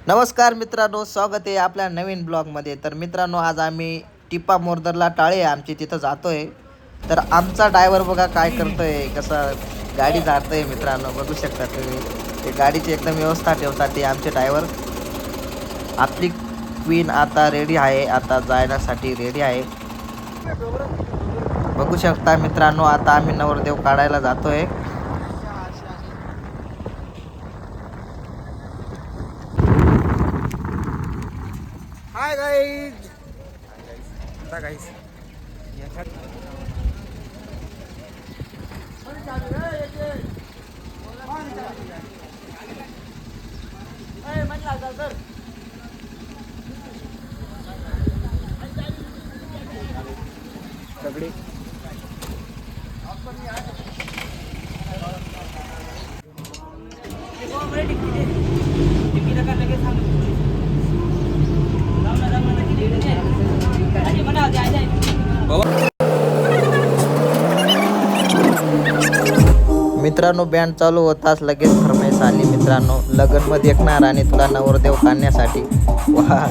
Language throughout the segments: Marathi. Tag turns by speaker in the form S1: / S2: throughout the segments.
S1: नमस्कार मित्रांनो, स्वागत आहे आपल्या नवीन ब्लॉगमध्ये. तर मित्रांनो, आज आम्ही टिप्पा मोरदरला टाळे आमची तिथं जातोय. तर आमचा ड्रायव्हर बघा काय करतोय, कसा गाडी झाडतोय. मित्रांनो बघू शकता तुम्ही, ते गाडीची एकदम व्यवस्था ठेवतात ते आमचे ड्रायव्हर. आपली क्वीन आता रेडी आहे, आता जाण्यासाठी रेडी आहे. बघू शकता मित्रांनो, आता आम्ही नवरदेव काढायला जातोय.
S2: Hi guys. आता गाइस दगडी
S1: मित्रांनो, बँड चालू होताच लगेच फरमाईश आली. मित्रांनो, लग्नमध्ये ऐकणार आणि तुला नवरदेव काढण्यासाठी. वा,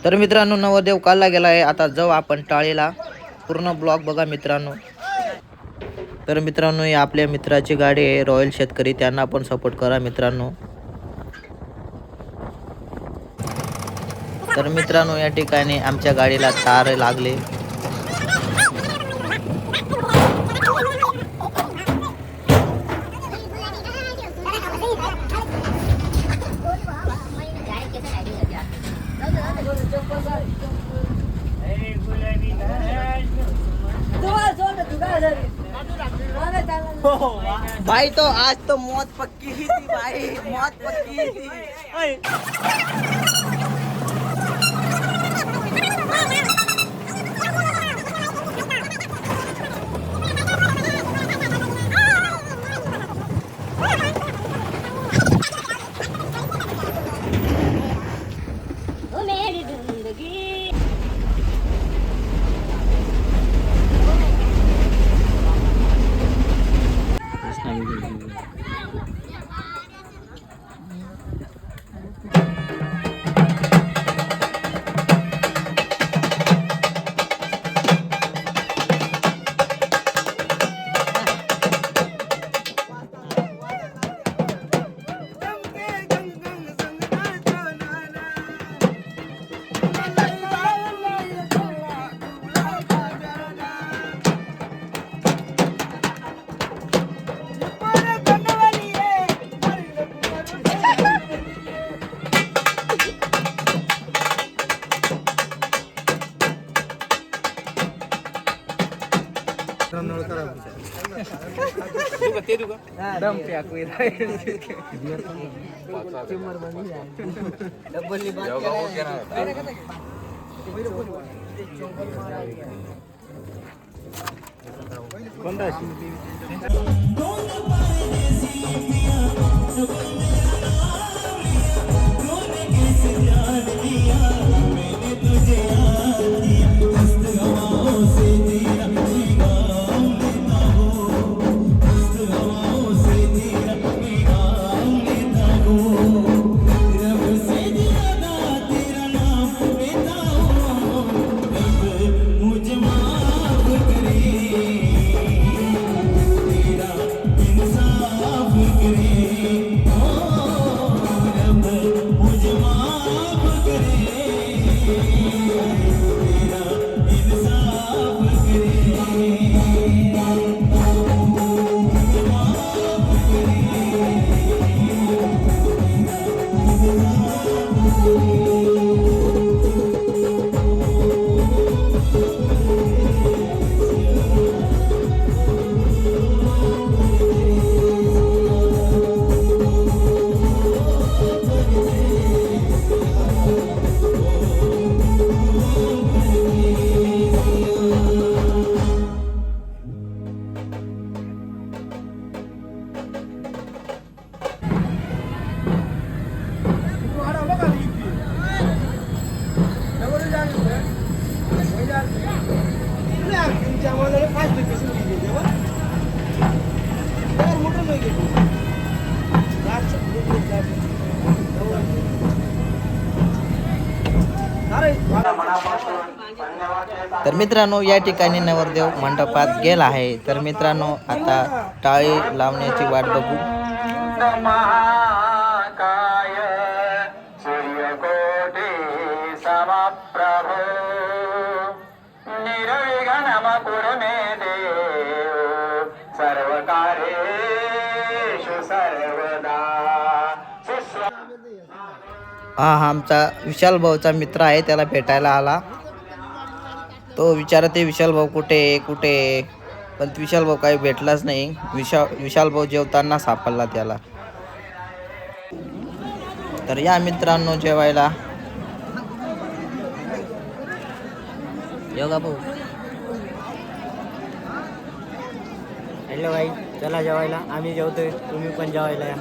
S1: तर मित्रांनो, नवरदेव काढला गेला आहे. आता जाऊ आपण टाळेला. पूर्ण ब्लॉग बघा मित्रांनो. तर मित्रांनो, ही आपल्या मित्राची गाडी आहे, रॉयल शेतकरी. त्यांना पण सपोर्ट करा मित्रांनो. तर मित्रांनो, या ठिकाणी आमच्या गाडीला तार लागले. भाई तो आज तो मौत पक्की ही थी भाई, मौत पक्की ही थी.
S3: इंसाफ करे
S1: तर मित्रांनो या ठिकाणी नवरदेव मंडपात गेला आहे. तर मित्रांनो आता टाळी लावण्याची वाट बघू.
S3: महाकाय सूर्यकोटि समप्रभ निर्विघ्नं कुरु मे देव सर्वकार्येषु सर्वदा.
S1: हा आमचा विशाल भाऊचा मित्र आहे, त्याला भेटायला आला. तो विचारते विशाल भाऊ कुठे कुठे, पण विशाल भाऊ काही भेटलाच नाही. विशाल भाऊ जेवताना सापडला त्याला. तर या मित्रांनो जेवायला. योगा भाऊ.
S2: हॅलो भाई, चला जेवायला. आम्ही जेवतोय, तुम्ही पण जेवायला या.